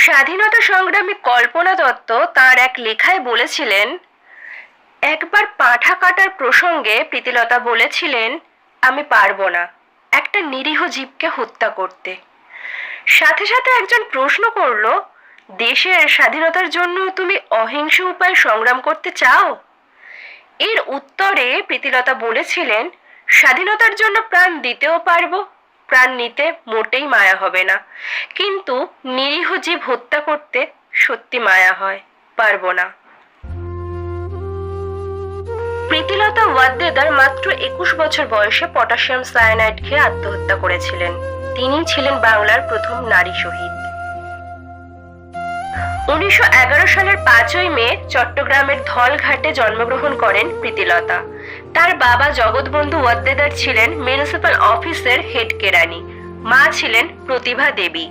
স্বাধীনতা সংগ্রামী কল্পনা দত্ত তার এক লেখায় বলেছিলেন, একবার পাঁঠা কাটার প্রসঙ্গে প্রীতিলতা বলেছিলেন, আমি পারবো না একটা নিরীহ জীবকে হত্যা করতে। সাথে সাথে একজন প্রশ্ন করল, দেশের স্বাধীনতার জন্য তুমি অহিংস উপায়ে সংগ্রাম করতে চাও? এর উত্তরে প্রীতিলতা বলেছিলেন, স্বাধীনতার জন্য প্রাণ দিতেও পারবো, প্রাণ নিতে মোটেই মায়া হবে না, কিন্তু নিরীহ জীব হত্যা করতে সত্যি মায়া হয়, পারবো না। প্রীতিলতা ওয়াদ্দেদার মাত্র 21 বছর বয়সে পটাশিয়াম সায়ানাইড খেয়ে আত্মহত্যা করেছিলেন। তিনি ছিলেন বাংলার প্রথম নারী শহীদ। 1911 সালের 5ই মে চট্টগ্রামের ধলঘাটে জন্মগ্রহণ করেন প্রীতিলতা। তার বাবা জগৎবন্ধু ওয়াদ্দেদার ছিলেন মিউনিসিপাল অফিসের হেড কেরানি, মা ছিলেন প্রতিভা দেবী।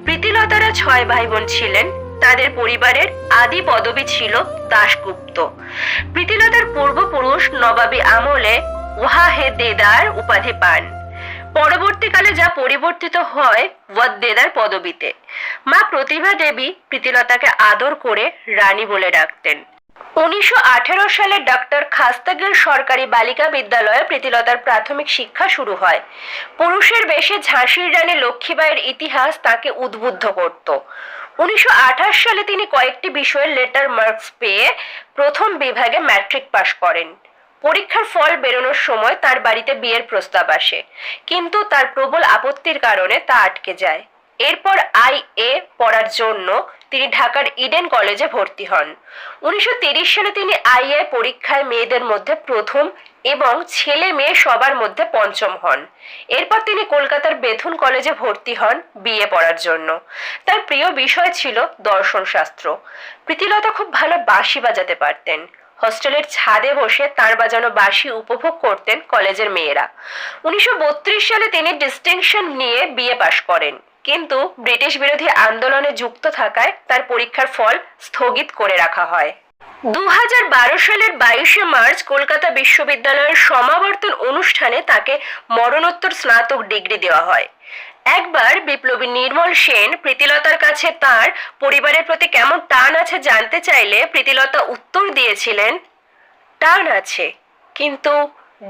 প্রীতিলতারা 6 ভাই বোন ছিলেন। তাদের পরিবারের আদি পদবি ছিল দাশগুপ্ত। প্রীতিলতার পূর্বপুরুষ নবাবী আমলে ওয়াহেদেদার উপাধি পান। পরবর্তীকালে যা পরিবর্তিত হয় ওয়াদ্দেদার পদবিতে। মা প্রতিভা দেবী প্রীতিলতাকে আদর করে রানী বলে ডাকতেন। 1918 সালে ডক্টর খাস্তাগির সরকারি বালিকা বিদ্যালয়ে প্রীতিলতার প্রাথমিক শিক্ষা শুরু হয়। পুরুষের বেশে ঝাঁসির রানী লক্ষ্মীবাইয়ের ইতিহাস তাকে উদ্বুদ্ধ করত। 1928 সালে তিনি কয়েকটি বিষয়ে লেটার মার্কস পেয়ে প্রথম বিভাগে ম্যাট্রিক পাশ করেন। পরীক্ষার ফল বেরোনোর সময় তার বাড়িতে বিয়ের প্রস্তাব আসে, কিন্তু তার প্রবল আপত্তির কারণে তা আটকে যায়। এরপর আইএ পড়ার জন্য তিনি ঢাকার ইডেন কলেজে ভর্তি হন। 1930 সালে তিনি আইএ পরীক্ষায় মেয়েদের মধ্যে প্রথম এবং ছেলে মেয়ে সবার মধ্যে পঞ্চম হন। এরপর তিনি কলকাতার বেথুন কলেজে ভর্তি হন বিএ পড়ার জন্য। তার প্রিয় বিষয় ছিল দর্শন শাস্ত্র। প্রীতিলতা খুব ভালো বাঁশি বাজাতে পারতেন। হস্টেলের ছাদে বসে তার বাজানো বাঁশি উপভোগ করতেন কলেজের মেয়েরা। 1932 সালে তিনি ডিস্টিংশন নিয়ে বিএ পাশ করেন, কিন্তু ব্রিটিশ বিরোধী আন্দোলনে যুক্ত থাকায় তার পরীক্ষার ফল স্থগিত করে রাখা হয়। 2012 সালের 22শে মার্চ কলকাতা বিশ্ববিদ্যালয়ের সমাবর্তন অনুষ্ঠানে তাকে মরণোত্তর স্নাতক ডিগ্রি দেওয়া হয়। একবার বিপ্লবী নির্মল সেন প্রীতিলতার কাছে তার পরিবারের প্রতি কেমন টান আছে জানতে চাইলে প্রীতিলতা উত্তর দিয়েছিলেন, টান আছে, কিন্তু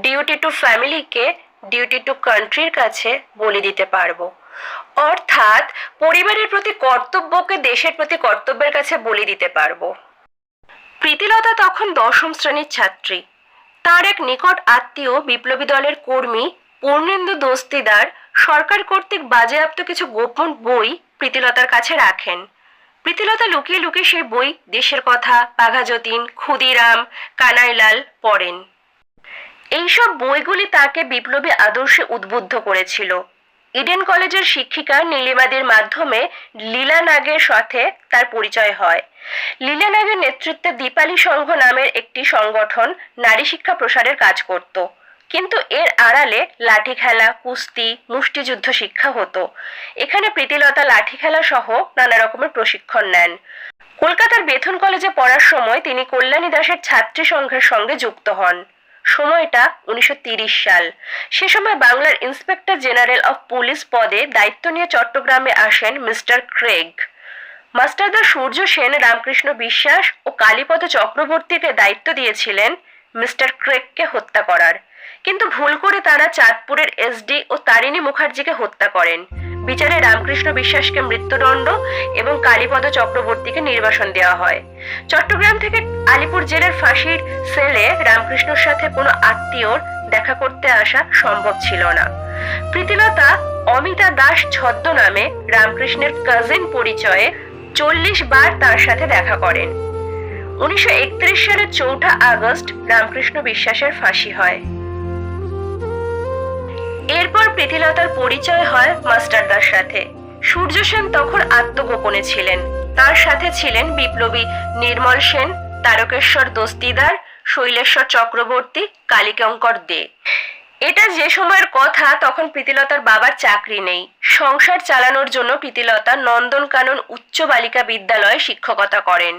ডিউটি টু ফ্যামিলিকে ডিউটি টু কান্ট্রির কাছে বলি দিতে পারবো। অর্থাৎ পরিবারের প্রতি কর্তব্যকে দেশের প্রতি কর্তব্যের কাছে বলি দিতে পারবো। প্রীতিলতা তখন 10ম শ্রেণীর ছাত্রী। তার এক নিকট আত্মীয় বিপ্লবী দলের কর্মী পূর্ণেন্দু দস্তিদার সরকার কর্তৃক বাজেয়াপ্ত কিছু গোপন বই প্রীতিলতার কাছে রাখেন। প্রীতিলতা লুকিয়ে লুকিয়ে সেই বই দেশের কথা, বাঘা যতীন, ক্ষুদিরাম, কানাইলাল পড়েন। এইসব বইগুলি তাকে বিপ্লবী আদর্শে উদ্বুদ্ধ করেছিল। ইডেন কলেজের শিক্ষিকা নীলিমাদির মাধ্যমে লীলা নাগের সাথে তার পরিচয় হয়। লীলা নাগের নেতৃত্বে দীপালি সংঘ নামের একটি সংগঠন নারী শিক্ষা প্রসারের কাজ করত, কিন্তু এর আড়ালে লাঠি খেলা, কুস্তি, মুষ্টিযুদ্ধ শিক্ষা হতো। এখানে প্রীতিলতা লাঠি খেলা সহ নানা রকমের প্রশিক্ষণ নেন। কলকাতার বেথুন কলেজে পড়ার সময় তিনি কল্যাণী দাসের ছাত্রী সংঘের সঙ্গে যুক্ত হন। সময়টা 1930 সাল। সে সময় বাংলার ইন্সপেক্টর জেনারেল অফ পুলিশ পদে দায়িত্ব নিয়ে চট্টগ্রামে আসেন মিস্টার ক্রেগ। মাস্টারদা সূর্য সেন, রামকৃষ্ণ বিশ্বাস ও কালীপদ চক্রবর্তীকে দায়িত্ব দিয়েছিলেন মিস্টার ক্রেগকে হত্যা করার, কিন্তু ভুল করে তারা চাঁদপুরের এসডি ও তারিণী মুখার্জিকে হত্যা করেন। বিচারে রামকৃষ্ণ বিশ্বাসকে মৃত্যুদণ্ড এবং কালীপদ চক্রবর্তীকে নির্বাসন দেওয়া হয়। চট্টগ্রাম থেকে আলিপুর জেলের ফাঁসির সেলে রামকৃষ্ণর সাথে কোনো আত্মীয়র দেখা করতে আসা সম্ভব ছিল না। প্রীতিলতা অমিতা দাস ছদ্মনামে রামকৃষ্ণের কাজিন পরিচয়ে 40 বার তার সাথে দেখা করেন। 1931 সালের 4 আগস্ট রামকৃষ্ণ বিশ্বাসের ফাঁসি হয়। এরপর প্রীতিলতার পরিচয় হয় মাস্টারদার সাথে। সূর্য সেন তখন আত্মগোপনে ছিলেন। তার সাথে ছিলেন বিপ্লবী নির্মল সেন, তারকেশ্বর দস্তিদার, শৈলেশ্বর চক্রবর্তী, কালীকঙ্কর দে। এটা যে সময়ের কথা, তখন প্রীতিলতার বাবার চাকরি নেই। সংসার চালানোর জন্য প্রীতিলতা নন্দনকানন উচ্চ বালিকা বিদ্যালয়ে শিক্ষকতা করেন।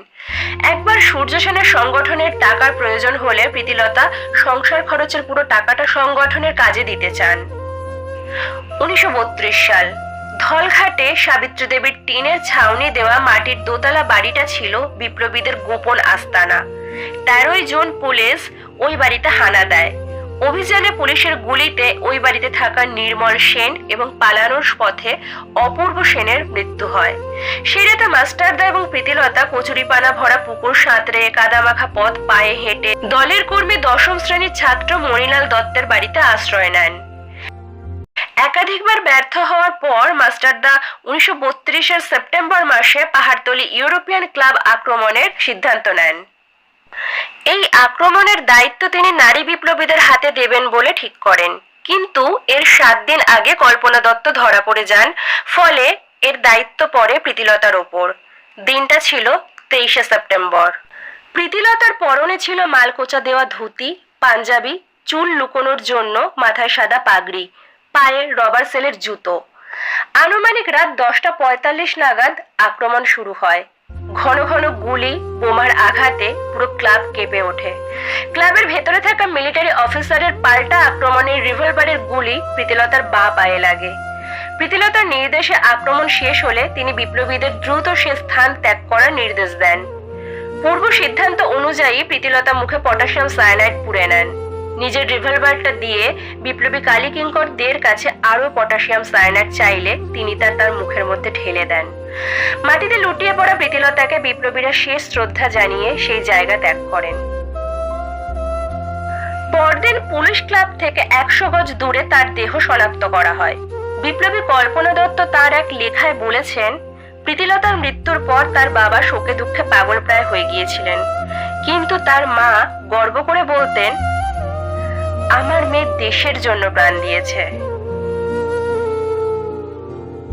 একবার সূর্য সেনের সংগঠনের টাকার প্রয়োজন হলে প্রীতিলতা সংসার খরচের পুরো টাকাটা সংগঠনের কাজে দিতে চান। 1932 সাল। ধলঘাটে সাবিত্রী দেবীর টিনের ছাউনি দেওয়া মাটির দোতলা বাড়িটা ছিল বিপ্লবীদের গোপন আস্তানা। 13ই জুন পুলিশ ওই বাড়িতে হানা দেয়। অভিযানে পুলিশের গুলিতে ওই বাড়িতে থাকা নির্মল সেন এবং পালানোর পথে অপূর্ব সেনের মৃত্যু হয়। সেই রাতে মাস্টারদা এবং প্রীতিলতা কচুরিপানা ভরা পুকুর সাঁতরে কাদামাখা পথ পায়ে হেঁটে দলের কর্মী 10ম শ্রেণীর ছাত্র মণিলাল দত্তের বাড়িতে আশ্রয় নেন। একাধিকবার ব্যর্থ হওয়ার পর মাস্টারদা 1932-এর সেপ্টেম্বর মাসে পাহাড়তলি ইউরোপিয়ান ক্লাব আক্রমণের সিদ্ধান্ত নেন। এই আক্রমণের দায়িত্ব তিনি নারী বিপ্লবীদের হাতে দেবেন বলে ঠিক করেন, কিন্তু এর 7 দিন আগে কল্পনা দত্ত ধরা পড়ে যান, ফলে এর দায়িত্ব পড়ে প্রীতিলতার ওপর। দিনটা ছিল 23শে সেপ্টেম্বর। প্রীতিলতার পরনে ছিল মালকোচা দেওয়া ধুতি, পাঞ্জাবি, চুল লুকোনোর জন্য মাথায় সাদা পাগড়ি, পায়ে রবার সেলের জুতো। আনুমানিক রাত 10:45 নাগাদ আক্রমণ শুরু হয়। ঘন ঘন গুলি, বোমার আঘাতে পুরো ক্লাব কেঁপে ওঠে। ক্লাবের ভেতরে থাকা মিলিটারি অফিসারের পাল্টা আক্রমণের রিভলভারের গুলি প্রীতিলতার বাঁ পায়ে লাগে। প্রীতিলতার নির্দেশে আক্রমণ শেষ হলে তিনি বিপ্লবীদের দ্রুত সে স্থান ত্যাগ করার নির্দেশ দেন। পূর্ব সিদ্ধান্ত অনুযায়ী প্রীতিলতা মুখে পটাশিয়াম সায়ানাইড পুড়ে নেন। নিজের রিভলভারটা দিয়ে বিপ্লবী কালী কিঙ্কর দের কাছে আরো পটাশিয়াম সায়ানাইড চাইলে তিনি তার মুখের মধ্যে ঢেলে দেন। মাটিতে লুটিয়ে পড়া প্রীতিলতাকে বিপ্লবীরা শেষ শ্রদ্ধা জানিয়ে সেই জায়গা ত্যাগ করেন। পরদিন পুলিশ ক্লাব থেকে 100 গজ দূরে তার দেহ শনাক্ত করা হয়। বিপ্লবী কল্পনা দত্ত তার এক লেখায় বলেছেন, প্রীতিলতার মৃত্যুর পর তার বাবা শোকে দুঃখে পাগল প্রায় হয়ে গিয়েছিলেন, কিন্তু তার মা গর্ব করে বলতেন, আমার মেয়ে দেশের জন্য প্রাণ দিয়েছে।